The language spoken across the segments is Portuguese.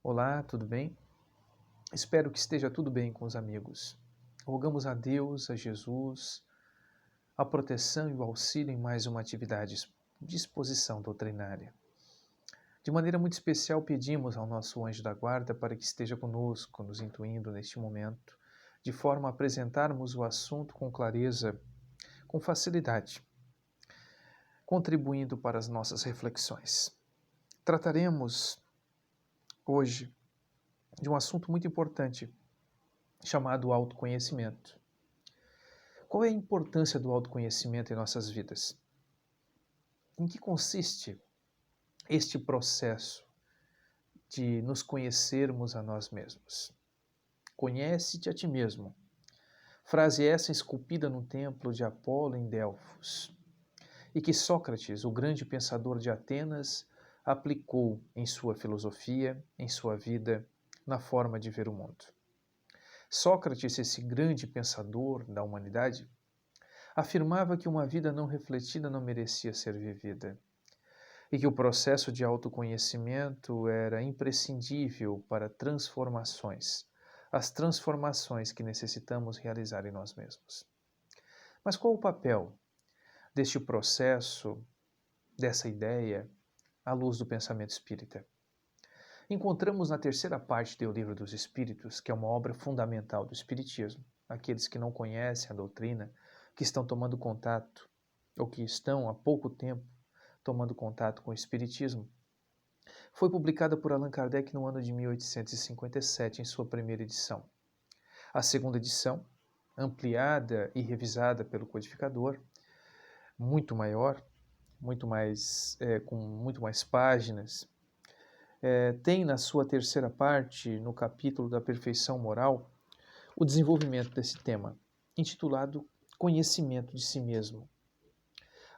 Olá, tudo bem? Espero que esteja tudo bem com os amigos. Rogamos a Deus, a Jesus, a proteção e o auxílio em mais uma atividade de exposição doutrinária. De maneira muito especial, pedimos ao nosso anjo da guarda para que esteja conosco, nos intuindo neste momento, de forma a apresentarmos o assunto com clareza, com facilidade, contribuindo para as nossas reflexões. Trataremos hoje de um assunto muito importante, chamado autoconhecimento. Qual é a importância do autoconhecimento em nossas vidas? Em que consiste este processo de nos conhecermos a nós mesmos? Conhece-te a ti mesmo. Frase essa esculpida no templo de Apolo em Delfos, e que Sócrates, o grande pensador de Atenas, aplicou em sua filosofia, em sua vida, na forma de ver o mundo. Sócrates, esse grande pensador da humanidade, afirmava que uma vida não refletida não merecia ser vivida e que o processo de autoconhecimento era imprescindível para transformações, as transformações que necessitamos realizar em nós mesmos. Mas qual o papel deste processo, dessa ideia, à luz do pensamento espírita? Encontramos na terceira parte do Livro dos Espíritos, que é uma obra fundamental do Espiritismo. Aqueles que não conhecem a doutrina, que estão tomando contato, ou que estão há pouco tempo tomando contato com o Espiritismo, foi publicada por Allan Kardec no ano de 1857, em sua primeira edição. A segunda edição, ampliada e revisada pelo codificador, muito maior, com muito mais páginas, tem na sua terceira parte, no capítulo da perfeição moral, o desenvolvimento desse tema, intitulado Conhecimento de si mesmo.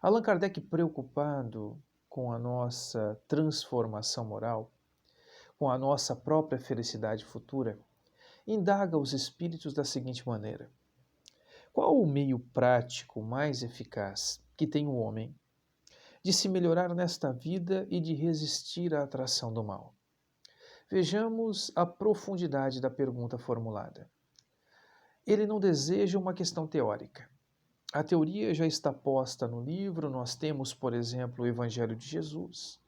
Allan Kardec, preocupado com a nossa transformação moral, com a nossa própria felicidade futura, indaga os espíritos da seguinte maneira: qual o meio prático mais eficaz que tem o homem de se melhorar nesta vida e de resistir à atração do mal? Vejamos a profundidade da pergunta formulada. Ele não deseja uma questão teórica. A teoria já está posta no livro, nós temos, por exemplo, o Evangelho de Jesus.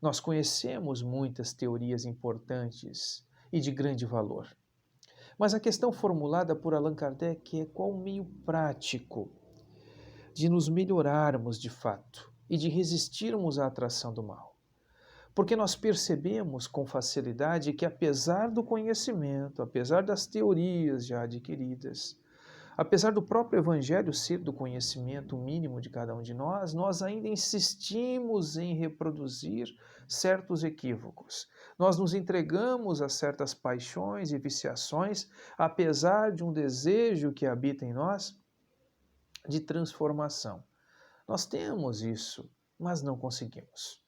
Nós conhecemos muitas teorias importantes e de grande valor. Mas a questão formulada por Allan Kardec é qual o meio prático de nos melhorarmos de fato e de resistirmos à atração do mal. Porque nós percebemos com facilidade que, apesar do conhecimento, apesar das teorias já adquiridas, apesar do próprio Evangelho ser do conhecimento mínimo de cada um de nós ainda insistimos em reproduzir certos equívocos. Nós nos entregamos a certas paixões e viciações, apesar de um desejo que habita em nós de transformação. Nós temos isso, mas não conseguimos.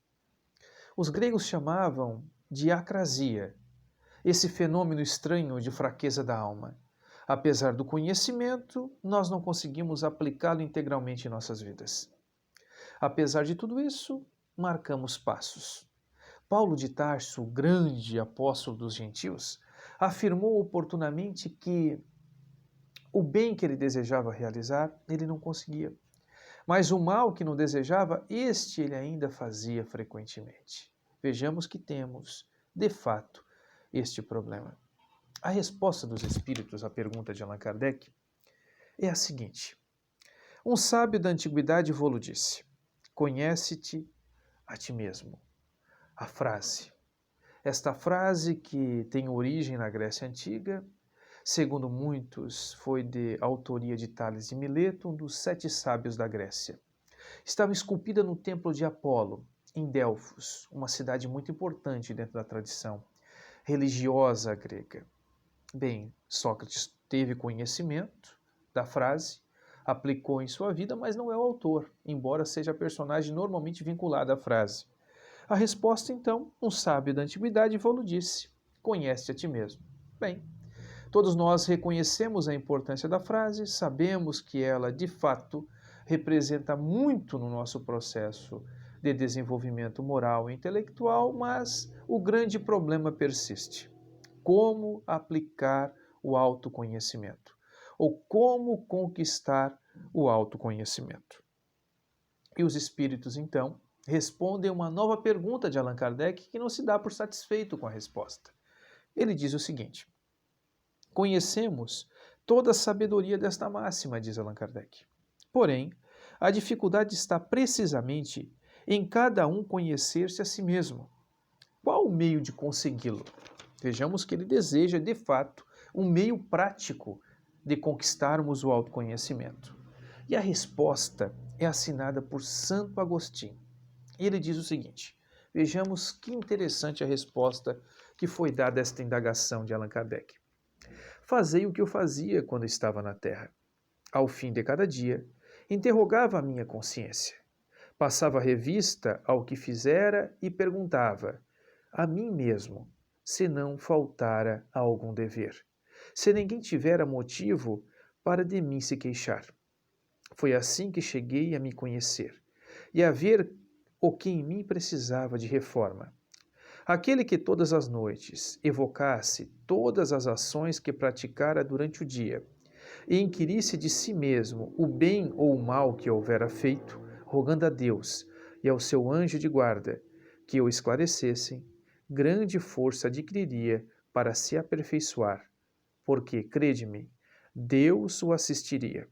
Os gregos chamavam de acrasia, esse fenômeno estranho de fraqueza da alma. Apesar do conhecimento, nós não conseguimos aplicá-lo integralmente em nossas vidas. Apesar de tudo isso, marcamos passos. Paulo de Tarso, o grande apóstolo dos gentios, afirmou oportunamente que o bem que ele desejava realizar, ele não conseguia. Mas o mal que não desejava, este ele ainda fazia frequentemente. Vejamos que temos, de fato, este problema. A resposta dos espíritos à pergunta de Allan Kardec é a seguinte: um sábio da antiguidade vô-lo disse: conhece-te a ti mesmo. A frase. Esta frase, que tem origem na Grécia Antiga, segundo muitos, foi de autoria de Tales de Mileto, um dos 7 sábios da Grécia. Estava esculpida no templo de Apolo, em Delfos, uma cidade muito importante dentro da tradição religiosa grega. Bem, Sócrates teve conhecimento da frase, aplicou em sua vida, mas não é o autor, embora seja a personagem normalmente vinculada à frase. A resposta, então, um sábio da antiguidade vô-lo disse: conhece a ti mesmo. Bem, todos nós reconhecemos a importância da frase, sabemos que ela, de fato, representa muito no nosso processo de desenvolvimento moral e intelectual, mas o grande problema persiste: como aplicar o autoconhecimento? Ou como conquistar o autoconhecimento? E os espíritos, então, respondem uma nova pergunta de Allan Kardec que não se dá por satisfeito com a resposta. Ele diz o seguinte: conhecemos toda a sabedoria desta máxima, diz Allan Kardec. Porém, a dificuldade está precisamente em cada um conhecer-se a si mesmo. Qual o meio de consegui-lo? Vejamos que ele deseja, de fato, um meio prático de conquistarmos o autoconhecimento. E a resposta é assinada por Santo Agostinho. E ele diz o seguinte: vejamos que interessante a resposta que foi dada a esta indagação de Allan Kardec. Fazei o que eu fazia quando estava na Terra. Ao fim de cada dia, interrogava a minha consciência. Passava revista ao que fizera e perguntava a mim mesmo se não faltara a algum dever, se ninguém tivera motivo para de mim se queixar. Foi assim que cheguei a me conhecer e a ver o que em mim precisava de reforma. Aquele que todas as noites evocasse todas as ações que praticara durante o dia e inquirisse de si mesmo o bem ou o mal que houvera feito, rogando a Deus e ao seu anjo de guarda que o esclarecessem, grande força adquiriria para se aperfeiçoar, porque, crede-me, Deus o assistiria.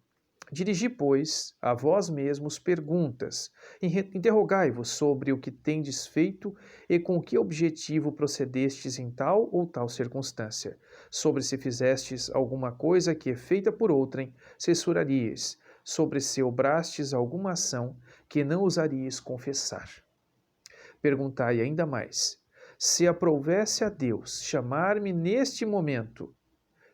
Dirigi, pois, a vós mesmos perguntas, interrogai-vos sobre o que tendes feito e com que objetivo procedestes em tal ou tal circunstância, sobre se fizestes alguma coisa que é feita por outrem, censurarias, sobre se obrastes alguma ação que não ousarias confessar. Perguntai ainda mais, se aprouvesse a Deus chamar-me neste momento,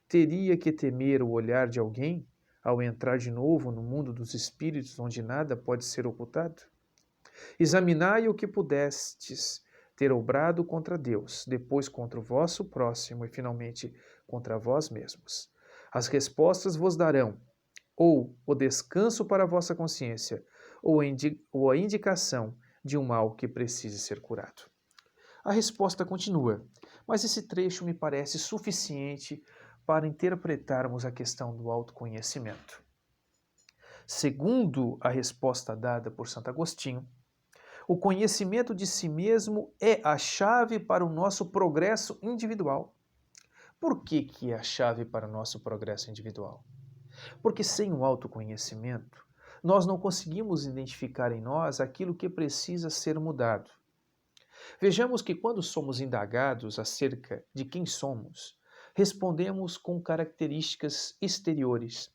teria que temer o olhar de alguém ao entrar de novo no mundo dos espíritos onde nada pode ser ocultado? Examinai o que pudestes ter obrado contra Deus, depois contra o vosso próximo e finalmente contra vós mesmos. As respostas vos darão ou o descanso para a vossa consciência, ou a indicação de um mal que precise ser curado. A resposta continua, mas esse trecho me parece suficiente para interpretarmos a questão do autoconhecimento. Segundo a resposta dada por Santo Agostinho, o conhecimento de si mesmo é a chave para o nosso progresso individual. Por que é a chave para o nosso progresso individual? Porque sem o autoconhecimento, nós não conseguimos identificar em nós aquilo que precisa ser mudado. Vejamos que quando somos indagados acerca de quem somos, respondemos com características exteriores.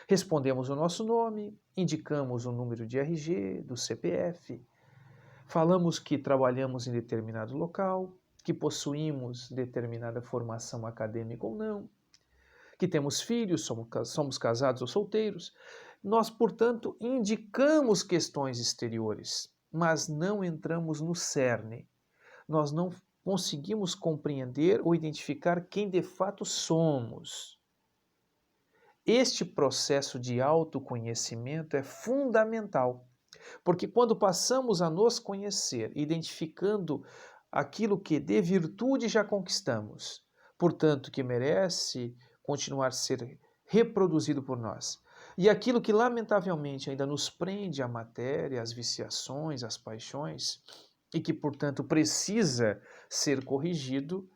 Respondemos o nosso nome, indicamos o número de RG, do CPF, falamos que trabalhamos em determinado local, que possuímos determinada formação acadêmica ou não, que temos filhos, somos casados ou solteiros. Nós, portanto, indicamos questões exteriores, mas não entramos no cerne. Nós não conseguimos compreender ou identificar quem de fato somos. Este processo de autoconhecimento é fundamental, porque quando passamos a nos conhecer, identificando aquilo que de virtude já conquistamos, portanto, que merece continuar a ser reproduzido por nós, e aquilo que lamentavelmente ainda nos prende à matéria, às viciações, às paixões, e que, portanto, precisa ser corrigido,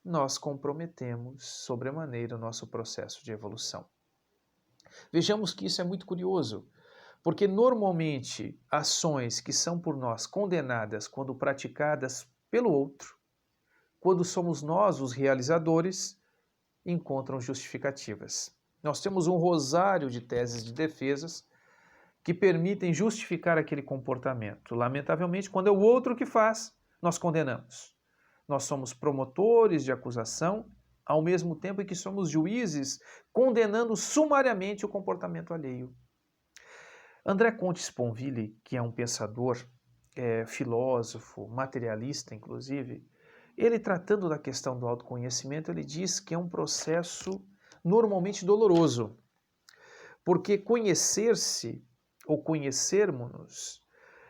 nós comprometemos sobremaneira o nosso processo de evolução. Vejamos que isso é muito curioso, porque normalmente ações que são por nós condenadas quando praticadas pelo outro, quando somos nós os realizadores, encontram justificativas. Nós temos um rosário de teses de defesas que permitem justificar aquele comportamento. Lamentavelmente, quando é o outro que faz, nós condenamos. Nós somos promotores de acusação, ao mesmo tempo em que somos juízes, condenando sumariamente o comportamento alheio. André Comte Sponville, que é um pensador, filósofo, materialista, inclusive, ele tratando da questão do autoconhecimento, ele diz que é um processo normalmente doloroso, porque conhecer-se ou conhecermos-nos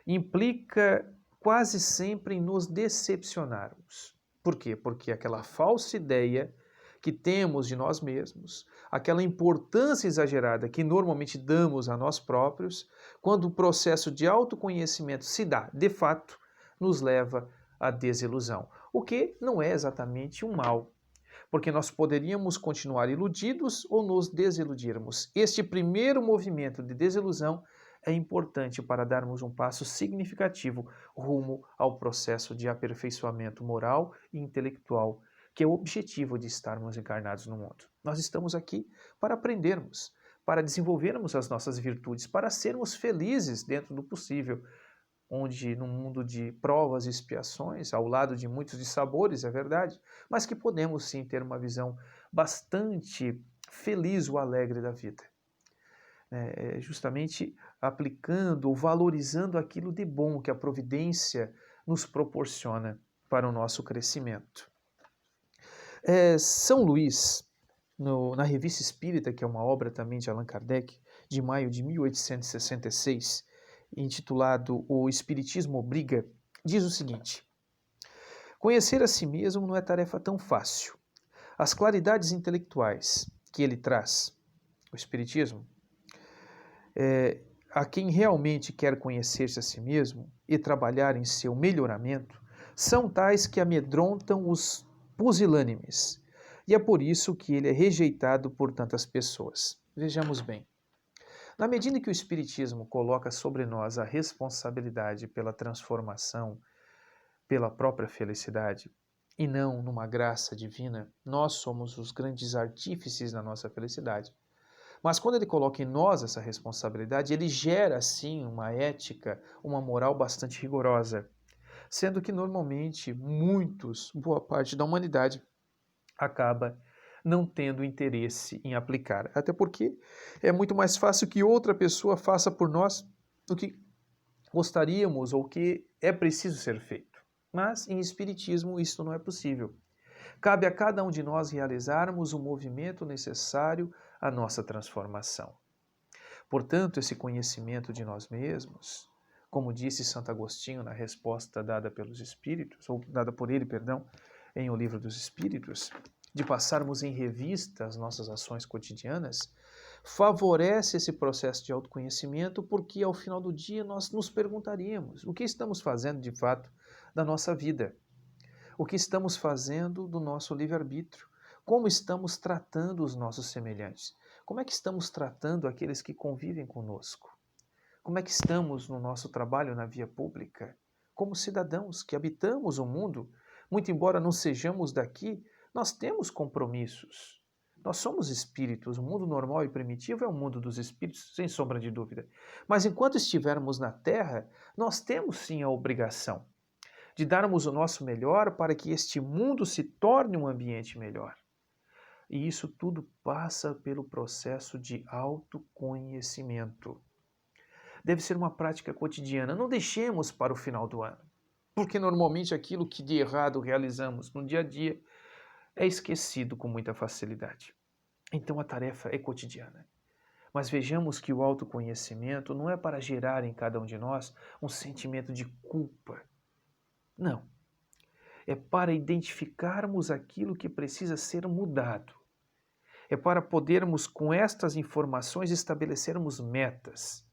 implica quase sempre em nos decepcionarmos. Por quê? Porque aquela falsa ideia que temos de nós mesmos, aquela importância exagerada que normalmente damos a nós próprios, quando o processo de autoconhecimento se dá de fato, nos leva à desilusão. O que não é exatamente um mal, porque nós poderíamos continuar iludidos ou nos desiludirmos. Este primeiro movimento de desilusão é importante para darmos um passo significativo rumo ao processo de aperfeiçoamento moral e intelectual, que é o objetivo de estarmos encarnados no mundo. Nós estamos aqui para aprendermos, para desenvolvermos as nossas virtudes, para sermos felizes dentro do possível, onde num mundo de provas e expiações, ao lado de muitos dissabores, é verdade, mas que podemos sim ter uma visão bastante feliz ou alegre da vida. Justamente aplicando ou valorizando aquilo de bom que a providência nos proporciona para o nosso crescimento. São Luís, na Revista Espírita, que é uma obra também de Allan Kardec, de maio de 1866, intitulado O Espiritismo Obriga, diz o seguinte: conhecer a si mesmo não é tarefa tão fácil. As claridades intelectuais que ele traz, o Espiritismo, a quem realmente quer conhecer-se a si mesmo e trabalhar em seu melhoramento, são tais que amedrontam os pusilânimes, e é por isso que ele é rejeitado por tantas pessoas. Vejamos bem. Na medida que o Espiritismo coloca sobre nós a responsabilidade pela transformação, pela própria felicidade, e não numa graça divina, nós somos os grandes artífices da nossa felicidade. Mas quando ele coloca em nós essa responsabilidade, ele gera, sim, uma ética, uma moral bastante rigorosa, sendo que normalmente boa parte da humanidade, acaba não tendo interesse em aplicar. Até porque é muito mais fácil que outra pessoa faça por nós o que gostaríamos ou o que é preciso ser feito. Mas em Espiritismo isso não é possível. Cabe a cada um de nós realizarmos o movimento necessário à nossa transformação. Portanto, esse conhecimento de nós mesmos, como disse Santo Agostinho na resposta dada pelos Espíritos, ou dada por ele, perdão, em O Livro dos Espíritos, de passarmos em revista as nossas ações cotidianas, favorece esse processo de autoconhecimento, porque ao final do dia nós nos perguntaríamos o que estamos fazendo de fato da nossa vida, o que estamos fazendo do nosso livre-arbítrio, como estamos tratando os nossos semelhantes, como é que estamos tratando aqueles que convivem conosco, como é que estamos no nosso trabalho na via pública, como cidadãos que habitamos o mundo, muito embora não sejamos daqui, nós temos compromissos. Nós somos espíritos, o mundo normal e primitivo é o mundo dos espíritos, sem sombra de dúvida. Mas enquanto estivermos na Terra, nós temos sim a obrigação de darmos o nosso melhor para que este mundo se torne um ambiente melhor. E isso tudo passa pelo processo de autoconhecimento. Deve ser uma prática cotidiana. Não deixemos para o final do ano, porque normalmente aquilo que de errado realizamos no dia a dia é esquecido com muita facilidade. Então a tarefa é cotidiana. Mas vejamos que o autoconhecimento não é para gerar em cada um de nós um sentimento de culpa. Não. É para identificarmos aquilo que precisa ser mudado. É para podermos, com estas informações, estabelecermos metas,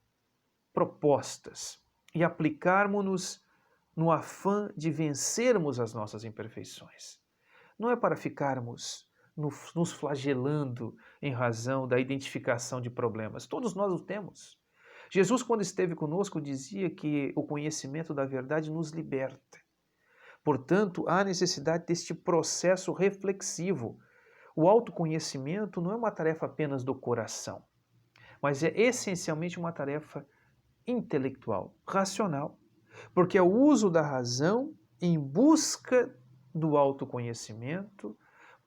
propostas e aplicarmos-nos no afã de vencermos as nossas imperfeições. Não é para ficarmos nos flagelando em razão da identificação de problemas. Todos nós o temos. Jesus, quando esteve conosco, dizia que o conhecimento da verdade nos liberta. Portanto, há necessidade deste processo reflexivo. O autoconhecimento não é uma tarefa apenas do coração, mas é essencialmente uma tarefa intelectual, racional, porque é o uso da razão em busca do autoconhecimento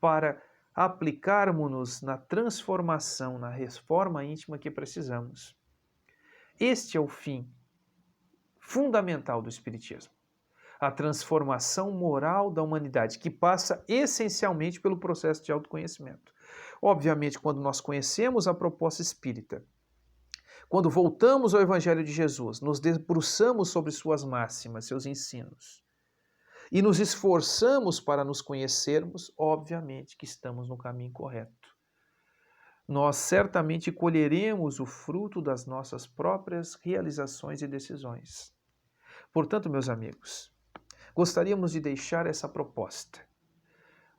para aplicarmos-nos na transformação, na reforma íntima que precisamos. Este é o fim fundamental do Espiritismo. A transformação moral da humanidade, que passa essencialmente pelo processo de autoconhecimento. Obviamente, quando nós conhecemos a proposta espírita, quando voltamos ao Evangelho de Jesus, nos debruçamos sobre suas máximas, seus ensinos, e nos esforçamos para nos conhecermos, obviamente que estamos no caminho correto. Nós certamente colheremos o fruto das nossas próprias realizações e decisões. Portanto, meus amigos, gostaríamos de deixar essa proposta.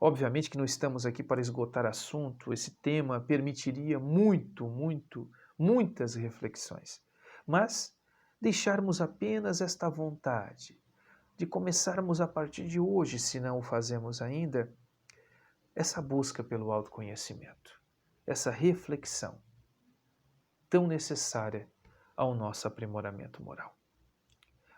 Obviamente que não estamos aqui para esgotar assunto, esse tema permitiria muitas reflexões, mas deixarmos apenas esta vontade de começarmos a partir de hoje, se não o fazemos ainda, essa busca pelo autoconhecimento, essa reflexão tão necessária ao nosso aprimoramento moral.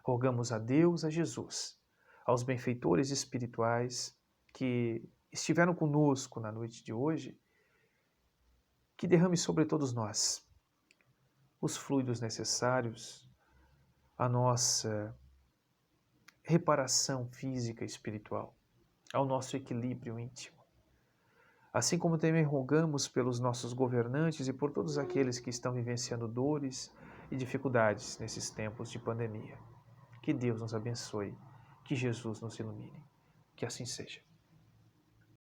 Rogamos a Deus, a Jesus, aos benfeitores espirituais que estiveram conosco na noite de hoje, que derrame sobre todos nós os fluidos necessários, a nossa reparação física e espiritual, ao nosso equilíbrio íntimo. Assim como também rogamos pelos nossos governantes e por todos aqueles que estão vivenciando dores e dificuldades nesses tempos de pandemia. Que Deus nos abençoe, que Jesus nos ilumine. Que assim seja.